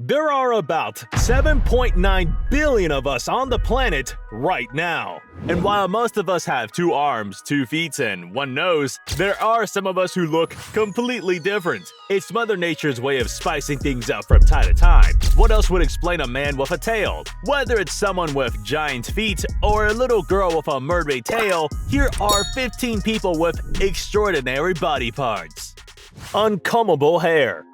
There are about 7.9 billion of us on the planet right now. And while most of us have 2 arms, 2 feet, and 1 nose, there are some of us who look completely different. It's Mother Nature's way of spicing things up from time to time. What else would explain a man with a tail? Whether it's someone with giant feet or a little girl with a mermaid tail, here are 15 people with extraordinary body parts. Uncombable hair.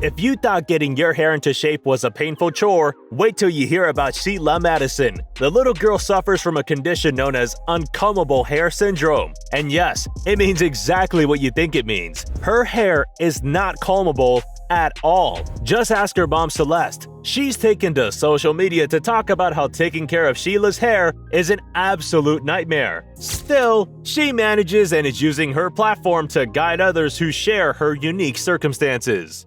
If you thought getting your hair into shape was a painful chore, wait till you hear about Sheila Madison. The little girl suffers from a condition known as uncombable hair syndrome. And yes, it means exactly what you think it means. Her hair is not combable at all. Just ask her mom Celeste. She's taken to social media to talk about how taking care of Sheila's hair is an absolute nightmare. Still, she manages and is using her platform to guide others who share her unique circumstances.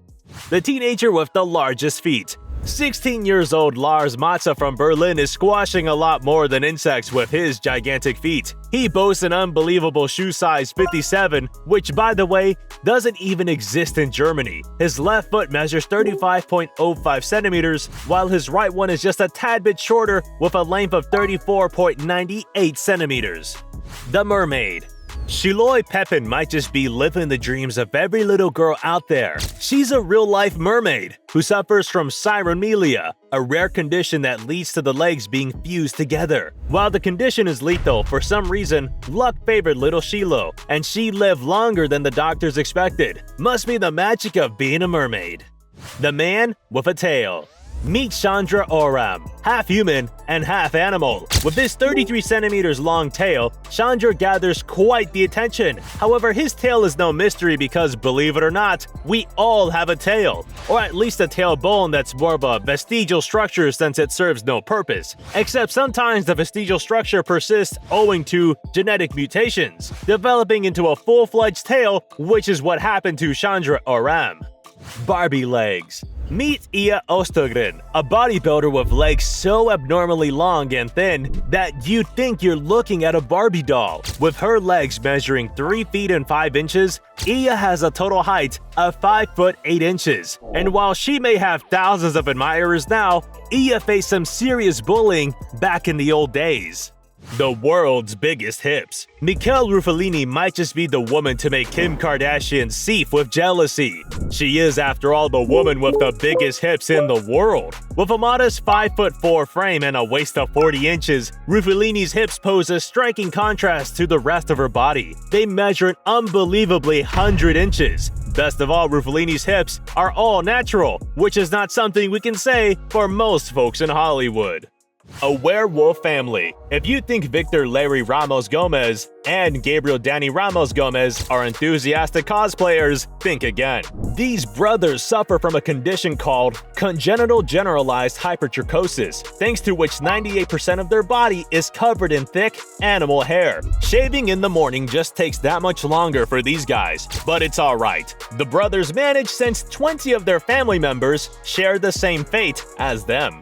The teenager with the largest feet. 16 years old Lars Matza from Berlin is squashing a lot more than insects with his gigantic feet. He boasts an unbelievable shoe size 57, which by the way, doesn't even exist in Germany. His left foot measures 35.05 centimeters, while his right one is just a tad bit shorter with a length of 34.98 centimeters. The mermaid. Shiloh Pepin might just be living the dreams of every little girl out there. She's a real-life mermaid who suffers from cyromelia, a rare condition that leads to the legs being fused together. While the condition is lethal, for some reason, luck favored little Shiloh, and she lived longer than the doctors expected. Must be the magic of being a mermaid. The man with a tail. Meet Chandra Oram, half human and half animal. With his 33 centimeters long tail, Chandra gathers quite the attention. However, his tail is no mystery because, believe it or not, we all have a tail. Or at least a tailbone that's more of a vestigial structure since it serves no purpose. Except sometimes the vestigial structure persists owing to genetic mutations, developing into a full-fledged tail, which is what happened to Chandra Oram. Barbie legs. Meet Ia Ostogren, a bodybuilder with legs so abnormally long and thin that you'd think you're looking at a Barbie doll. With her legs measuring 3 feet and 5 inches, Ia has a total height of 5 foot 8 inches. And while she may have thousands of admirers now, Ia faced some serious bullying back in the old days. The world's biggest hips. Michelle Ruffalini might just be the woman to make Kim Kardashian seethe with jealousy. She is, after all, the woman with the biggest hips in the world. With a modest 5'4" frame and a waist of 40 inches, Ruffalini's hips pose a striking contrast to the rest of her body. They measure an unbelievably 100 inches. Best of all, Ruffalini's hips are all natural, which is not something we can say for most folks in Hollywood. A werewolf family. If you think Victor Larry Ramos Gomez and Gabriel Danny Ramos Gomez are enthusiastic cosplayers, think again. These brothers suffer from a condition called congenital generalized hypertrichosis, thanks to which 98% of their body is covered in thick animal hair. Shaving in the morning just takes that much longer for these guys, but it's alright. The brothers manage since 20 of their family members share the same fate as them.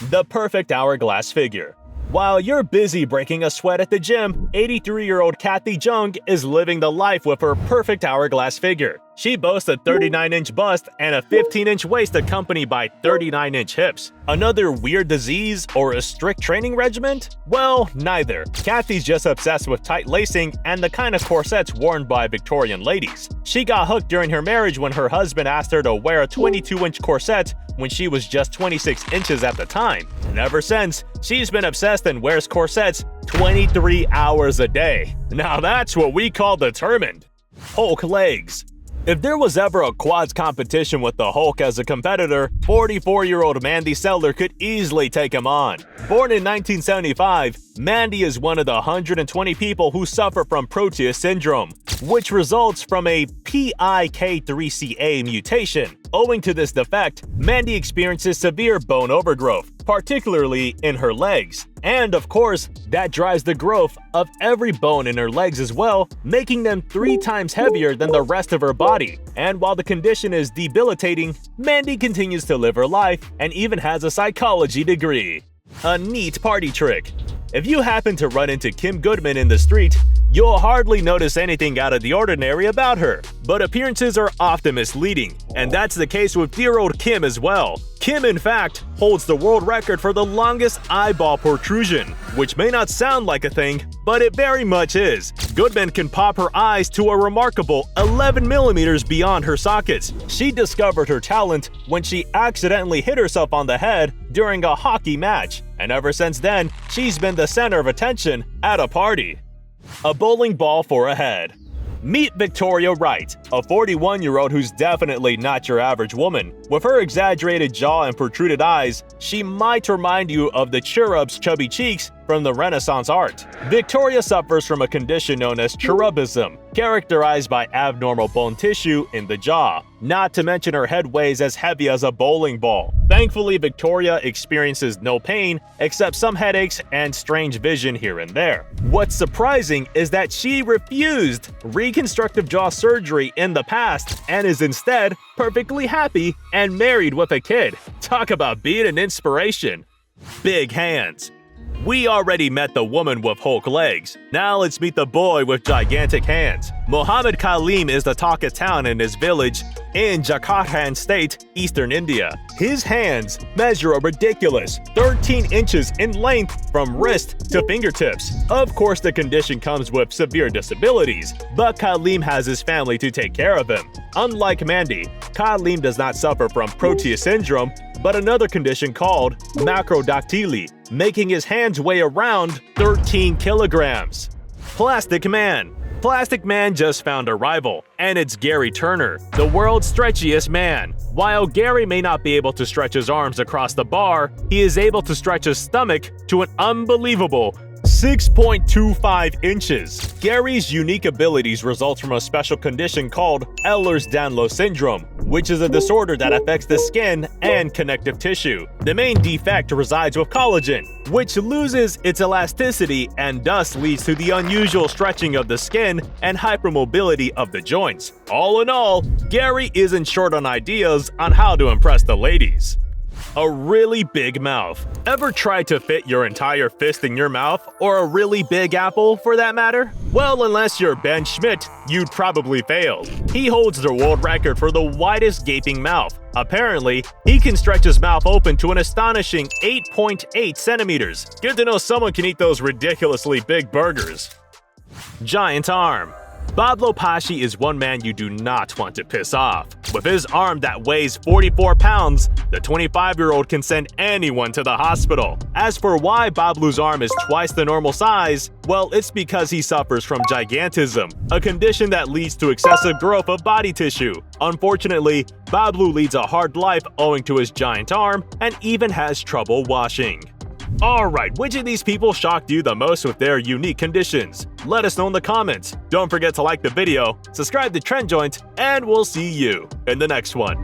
The perfect hourglass figure. While you're busy breaking a sweat at the gym, 83-year-old Kathy Jung is living the life with her perfect hourglass figure. She boasts a 39-inch bust and a 15-inch waist accompanied by 39-inch hips. Another weird disease or a strict training regimen? Well, neither. Kathy's just obsessed with tight lacing and the kind of corsets worn by Victorian ladies. She got hooked during her marriage when her husband asked her to wear a 22-inch corset when she was just 26 inches at the time. And ever since, she's been obsessed and wears corsets 23 hours a day. Now that's what we call determined. Hulk legs. If there was ever a quads competition with the Hulk as a competitor, 44-year-old Mandy Seller could easily take him on. Born in 1975, Mandy is one of the 120 people who suffer from Proteus syndrome, which results from a PIK3CA mutation. Owing to this defect, Mandy experiences severe bone overgrowth, particularly in her legs. And of course, that drives the growth of every bone in her legs as well, making them 3 times heavier than the rest of her body. And while the condition is debilitating, Mandy continues to live her life and even has a psychology degree. A neat party trick. If you happen to run into Kim Goodman in the street, you'll hardly notice anything out of the ordinary about her. But appearances are often misleading, and that's the case with dear old Kim as well. Kim, in fact, holds the world record for the longest eyeball protrusion, which may not sound like a thing, but it very much is. Goodman can pop her eyes to a remarkable 11 millimeters beyond her sockets. She discovered her talent when she accidentally hit herself on the head during a hockey match, and ever since then, she's been the center of attention at a party. A bowling ball for a head. Meet Victoria Wright, a 41-year-old who's definitely not your average woman. With her exaggerated jaw and protruded eyes, she might remind you of the cherub's chubby cheeks from the Renaissance art. Victoria suffers from a condition known as cherubism, characterized by abnormal bone tissue in the jaw. Not to mention her head weighs as heavy as a bowling ball. Thankfully, Victoria experiences no pain except some headaches and strange vision here and there. What's surprising is that she refused reconstructive jaw surgery in the past and is instead perfectly happy and married with a kid. Talk about being an inspiration. Big hands. We already met the woman with Hulk legs. Now let's meet the boy with gigantic hands. Mohammed Kaleem is the talk of town in his village in Jharkhand state, eastern India. His hands measure a ridiculous 13 inches in length from wrist to fingertips. Of course, the condition comes with severe disabilities, but Kaleem has his family to take care of him. Unlike Mandy, Kaleem does not suffer from Proteus syndrome, but another condition called macrodactyly, making his hands weigh around 13 kilograms. Plastic Man. Plastic Man just found a rival, and it's Gary Turner, the world's stretchiest man. While Gary may not be able to stretch his arms across the bar, he is able to stretch his stomach to an unbelievable 6.25 inches. Gary's unique abilities result from a special condition called Ehlers-Danlos syndrome, which is a disorder that affects the skin and connective tissue. The main defect resides with collagen, which loses its elasticity and thus leads to the unusual stretching of the skin and hypermobility of the joints. All in all, Gary isn't short on ideas on how to impress the ladies. A really big mouth. Ever tried to fit your entire fist in your mouth, or a really big apple for that matter? Well, unless you're Ben Schmidt, you'd probably fail. He holds the world record for the widest gaping mouth. Apparently, he can stretch his mouth open to an astonishing 8.8 centimeters. Good to know someone can eat those ridiculously big burgers. Giant arm. Bob Lopashi is one man you do not want to piss off. With his arm that weighs 44 pounds, the 25-year-old can send anyone to the hospital. As for why Bob Blue's arm is twice the normal size, well, it's because he suffers from gigantism, a condition that leads to excessive growth of body tissue. Unfortunately, Bob Blue leads a hard life owing to his giant arm and even has trouble washing. Alright, which of these people shocked you the most with their unique conditions? Let us know in the comments. Don't forget to like the video, subscribe to TRENDJOINT, and we'll see you in the next one.